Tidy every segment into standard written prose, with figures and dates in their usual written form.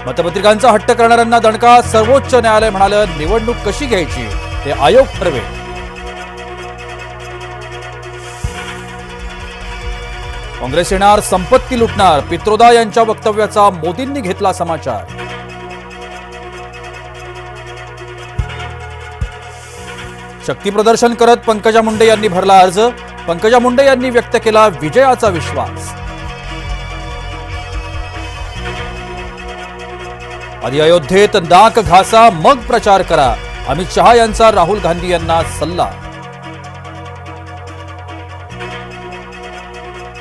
मतपत्रिकांचा हट्ट करणाऱ्यांना दणका, सर्वोच्च न्यायालय म्हणालं निवडणूक कशी घ्यायची ते आयोग ठरवेल. काँग्रेस येणार, संपत्ती लुटणार, पित्रोदा यांच्या वक्तव्याचा मोदींनी घेतला समाचार. शक्तीप्रदर्शन करत पंकजा मुंडे यांनी भरला अर्ज. पंकजा मुंडे यांनी व्यक्त केला विजयाचा विश्वास. आधी अयोध्येत नाक घासा मग प्रचार करा, अमित शहा यांचा राहुल गांधी यांना सल्ला.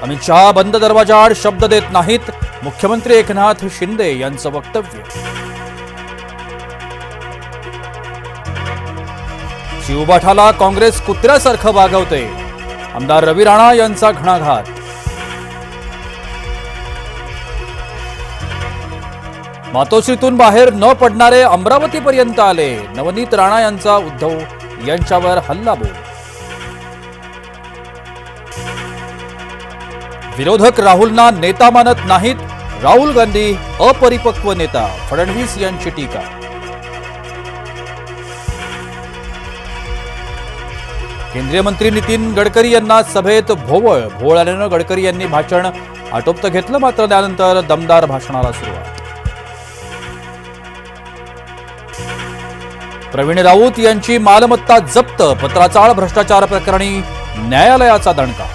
अमित शहा बंद दरवाजाआड शब्द देत नाहीत, मुख्यमंत्री एकनाथ शिंदे यांचं वक्तव्य. शिवबाठाला काँग्रेस कुत्र्यासारखं वागवते, आमदार रवी राणा यांचा घणाघात. मातोश्रीतून बाहेर न पडणारे अमरावतीपर्यंत आले, नवनीत राणा यांचा उद्धव यांच्यावर हल्लाबोल. विरोधक राहुलना नेता मानत नाहीत, राहुल गांधी अपरिपक्व नेता, फडणवीस यांची टीका. केंद्रीय मंत्री नितीन गडकरी यांना सभेत भोवळ आल्यानं गडकरी यांनी भाषण आटोपतं घेतलं, मात्र त्यानंतर दमदार भाषणाला सुरुवात. प्रवीण राऊत यांची मालमत्ता जप्त, पत्राचाळ भ्रष्टाचार प्रकरणी न्यायालयाचा दणका.